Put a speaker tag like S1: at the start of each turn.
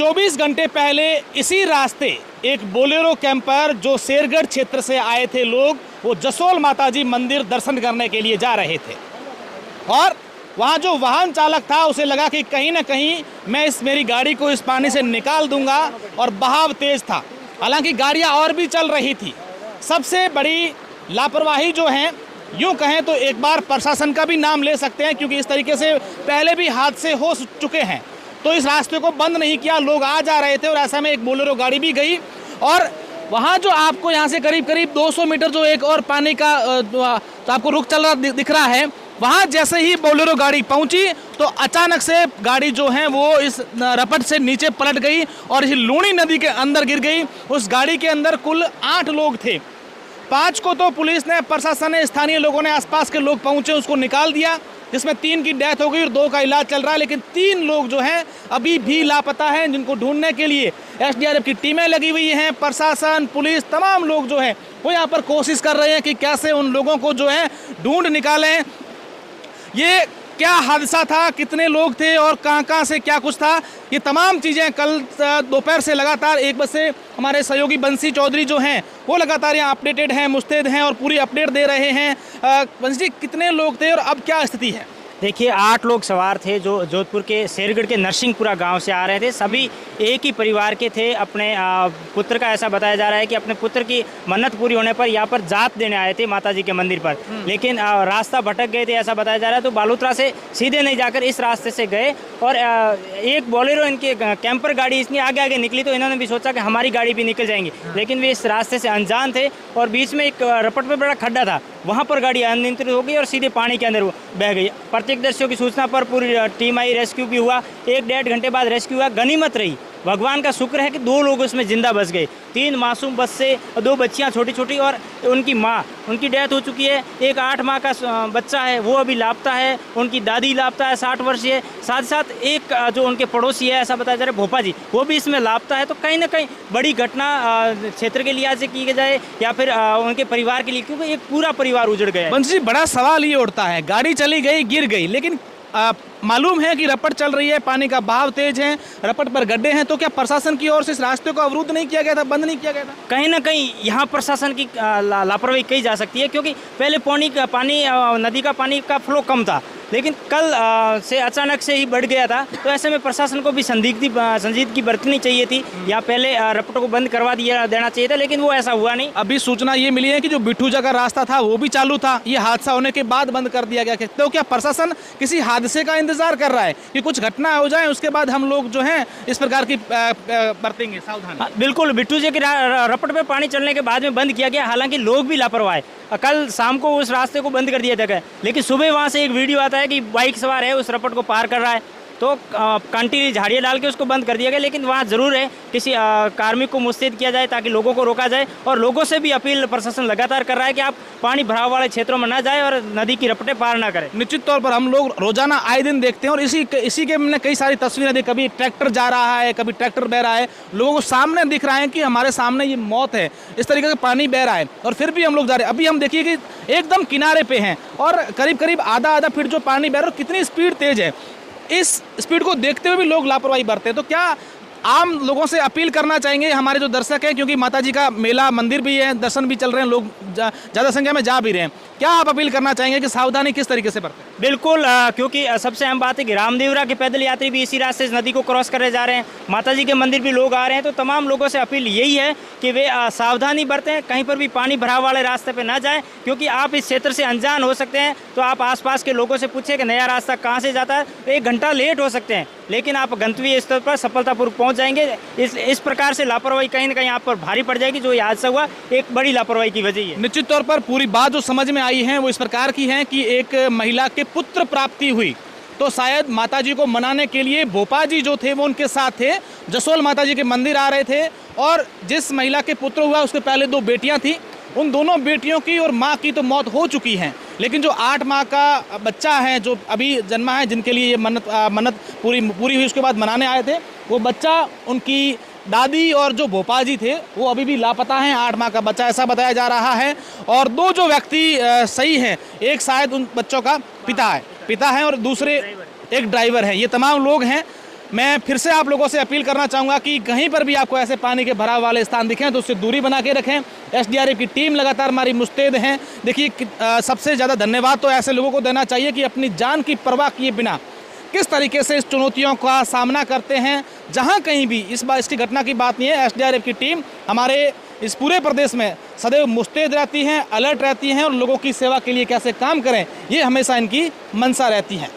S1: 24 घंटे पहले इसी रास्ते एक बोलेरो कैंपर जो शेरगढ़ क्षेत्र से आए थे लोग, वो जसोल माताजी मंदिर दर्शन करने के लिए जा रहे थे और वहाँ जो वाहन चालक था उसे लगा कि कहीं ना कहीं मैं मेरी गाड़ी को इस पानी से निकाल दूंगा और बहाव तेज था। हालांकि गाड़ियाँ और भी चल रही थी। सबसे बड़ी लापरवाही जो है, यूँ कहें तो एक बार प्रशासन का भी नाम ले सकते हैं, क्योंकि इस तरीके से पहले भी हादसे हो चुके हैं। तो इस रास्ते को बंद नहीं किया, लोग आ जा रहे थे और ऐसा में एक बोलेरो गाड़ी भी गई और वहाँ जो आपको यहाँ से करीब करीब 200 मीटर जो एक और पानी का तो आपको रुख चल रहा दिख रहा है, वहाँ जैसे ही बोलेरो गाड़ी पहुँची तो अचानक से गाड़ी जो है वो इस रपट से नीचे पलट गई और इस लूणी नदी के अंदर गिर गई। उस गाड़ी के अंदर कुल 8 लोग थे। 5 को तो पुलिस ने, प्रशासन ने, स्थानीय लोगों ने, आसपास के लोग पहुँचे, उसको निकाल दिया, जिसमें 3 की डेथ हो गई और 2 का इलाज चल रहा है। लेकिन 3 लोग जो हैं अभी भी लापता हैं, जिनको ढूंढने के लिए एसडीआरएफ की टीमें लगी हुई हैं। प्रशासन, पुलिस, तमाम लोग जो हैं वो यहाँ पर कोशिश कर रहे हैं कि कैसे उन लोगों को जो है ढूंढ निकालें। ये क्या हादसा था, कितने लोग थे और कहाँ से क्या कुछ था, ये तमाम चीज़ें कल दोपहर से लगातार 1 बजे से हमारे सहयोगी बंसी चौधरी जो हैं वो लगातार यहाँ अपडेटेड हैं, मुस्तैद हैं और पूरी अपडेट दे रहे हैं। बंसी जी, कितने लोग थे और अब क्या स्थिति है?
S2: देखिए, 8 लोग सवार थे जो जोधपुर के शेरगढ़ के नरसिंहपुरा गांव से आ रहे थे। सभी एक ही परिवार के थे। अपने पुत्र का, ऐसा बताया जा रहा है कि अपने पुत्र की मन्नत पूरी होने पर यहाँ पर जात देने आए थे माताजी के मंदिर पर, लेकिन रास्ता भटक गए थे, ऐसा बताया जा रहा है। तो बालूतरा से सीधे नहीं जाकर इस रास्ते से गए और एक बोलेरो इनकी कैंपर गाड़ी इसकी आगे आगे निकली, तो इन्होंने भी सोचा कि हमारी गाड़ी भी निकल जाएंगी, लेकिन वे इस रास्ते से अनजान थे और बीच में एक रपट में बड़ा खड्डा था, वहाँ पर गाड़ी अनियंत्रित हो गई और सीधे पानी के अंदर बह गई। प्रत्यक्षदर्शियों की सूचना पर पूरी टीम आई, रेस्क्यू भी हुआ। 1-1.5 घंटे बाद रेस्क्यू हुआ। गनीमत रही, भगवान का शुक्र है कि 2 लोग उसमें जिंदा बच गए। 3 मासूम बच्चे, 2 बच्चियां छोटी छोटी और उनकी माँ, उनकी डेथ हो चुकी है। एक 8 माह का बच्चा है, वो अभी लापता है। उनकी दादी लापता है, 60 वर्षीय। साथ साथ एक जो उनके पड़ोसी है, ऐसा बताया जा रहा है भोपा जी, वो भी इसमें लापता है। तो कहीं ना कहीं बड़ी घटना क्षेत्र के लिहाज से की जाए या फिर उनके परिवार के लिए, क्योंकि एक पूरा परिवार उजड़ गया है।
S1: बंसी जी, बड़ा सवाल ये उठता है, गाड़ी चली गई, गिर गई, लेकिन मालूम है कि रपट चल रही है, पानी का बहाव तेज है, रपट पर गड्ढे हैं, तो क्या प्रशासन की ओर से इस रास्ते को अवरुद्ध नहीं किया गया था, बंद नहीं किया गया था?
S2: कहीं ना कहीं यहाँ प्रशासन की लापरवाही कही जा सकती है, क्योंकि पहले नदी का पानी का फ्लो कम था, लेकिन कल से अचानक से ही बढ़ गया था। तो ऐसे में प्रशासन को भी संजीदगी बरतनी चाहिए थी, या पहले रपटों को बंद करवा देना चाहिए था, लेकिन वो ऐसा हुआ नहीं।
S1: अभी सूचना ये मिली है कि जो बिट्ठूजा का रास्ता था वो भी चालू था, ये हादसा होने के बाद बंद कर दिया गया। तो क्या प्रशासन किसी हादसे का इंतजार कर रहा है कि कुछ घटना हो जाए, उसके बाद हम लोग जो हैं इस प्रकार की बरतेंगे सावधानी?
S2: बिल्कुल, बिट्ठूजे के रपट में पानी चलने के बाद में बंद किया गया। हालांकि लोग भी लापरवाह, कल शाम को उस रास्ते को बंद कर दिया था, लेकिन सुबह वहाँ से एक वीडियो आता है कि बाइक सवार है, उस रपट को पार कर रहा है, तो कांटी झाड़ियाँ डाल के उसको बंद कर दिया गया। लेकिन वहाँ ज़रूर है किसी कार्मिक को मुस्तैद किया जाए ताकि लोगों को रोका जाए। और लोगों से भी अपील प्रशासन लगातार कर रहा है कि आप पानी भराव वाले क्षेत्रों में ना जाए और नदी की रपटें पार ना करें।
S1: निश्चित तौर पर हम लोग रोजाना आए दिन देखते हैं और इसी के हमने कई सारी तस्वीरें देखी। कभी ट्रैक्टर जा रहा है, कभी ट्रैक्टर बह रहा है, लोगों को सामने दिख रहा है कि हमारे सामने ये मौत है, इस तरीके से पानी बह रहा है और फिर भी हम लोग जा रहे हैं। अभी हम देखिए कि एकदम किनारे पे हैं और करीब करीब आधा फीट जो पानी बह रहा है, कितनी स्पीड तेज है। इस स्पीड को देखते हुए भी लोग लापरवाही बरते हैं। तो क्या आम लोगों से अपील करना चाहेंगे हमारे जो दर्शक हैं, क्योंकि माताजी का मेला, मंदिर भी है, दर्शन भी चल रहे हैं, लोग ज़्यादा संख्या में जा भी रहे हैं, क्या आप अपील करना चाहेंगे कि सावधानी किस तरीके से बरतें?
S2: बिल्कुल, क्योंकि सबसे अहम बात है कि रामदेवरा के पैदल यात्री भी इसी रास्ते से नदी को क्रॉस करने जा रहे हैं, माताजी के मंदिर भी लोग आ रहे हैं। तो तमाम लोगों से अपील यही है कि वे सावधानी बरतें, कहीं पर भी पानी भराव वाले रास्ते पर ना जाएं, क्योंकि आप इस क्षेत्र से अनजान हो सकते हैं। तो आप आसपास के लोगों से पूछें कि नया रास्ता कहाँ से जाता है, 1 घंटा लेट हो सकते हैं, लेकिन आप गंतव्य स्थल पर सफलतापूर्वक पहुँच जाएंगे। इस प्रकार से लापरवाही कहीं ना कहीं आप पर भारी पड़ जाएगी, जो ये हादसा हुआ एक बड़ी लापरवाही की वजह है।
S1: निश्चित तौर पर पूरी बात जो समझ में आई है वो इस प्रकार की है कि एक महिला के पुत्र प्राप्ति हुई, तो शायद माताजी को मनाने के लिए भोपा जी जो थे वो उनके साथ थे, जसोल माताजी के मंदिर आ रहे थे। और जिस महिला के पुत्र हुआ उसके पहले 2 बेटियां थी, उन दोनों बेटियों की और माँ की तो मौत हो चुकी है, लेकिन जो 8 माह का बच्चा है जो अभी जन्मा है, जिनके लिए ये मन्नत पूरी हुई, उसके बाद मनाने आए थे, वो बच्चा, उनकी दादी और जो भोपा जी थे वो अभी भी लापता हैं। 8 माह का बच्चा ऐसा बताया जा रहा है। और 2 जो व्यक्ति सही हैं, एक शायद उन बच्चों का पिता है और दूसरे एक ड्राइवर है। ये तमाम लोग हैं मैं फिर से आप लोगों से अपील करना चाहूँगा कि कहीं पर भी आपको ऐसे पानी के भराव वाले स्थान दिखें तो उससे दूरी बना के रखें। एसडीआरएफ की टीम लगातार हमारी मुस्तैद हैं। देखिए सबसे ज़्यादा धन्यवाद तो ऐसे लोगों को देना चाहिए कि अपनी जान की परवाह किए बिना किस तरीके से इस चुनौतियों का सामना करते हैं। जहां कहीं भी इस बार इसकी घटना की बात नहीं है, एसडीआरएफ की टीम हमारे इस पूरे प्रदेश में सदैव मुस्तैद रहती हैं, अलर्ट रहती हैं और लोगों की सेवा के लिए कैसे काम करें ये हमेशा इनकी मंशा रहती है।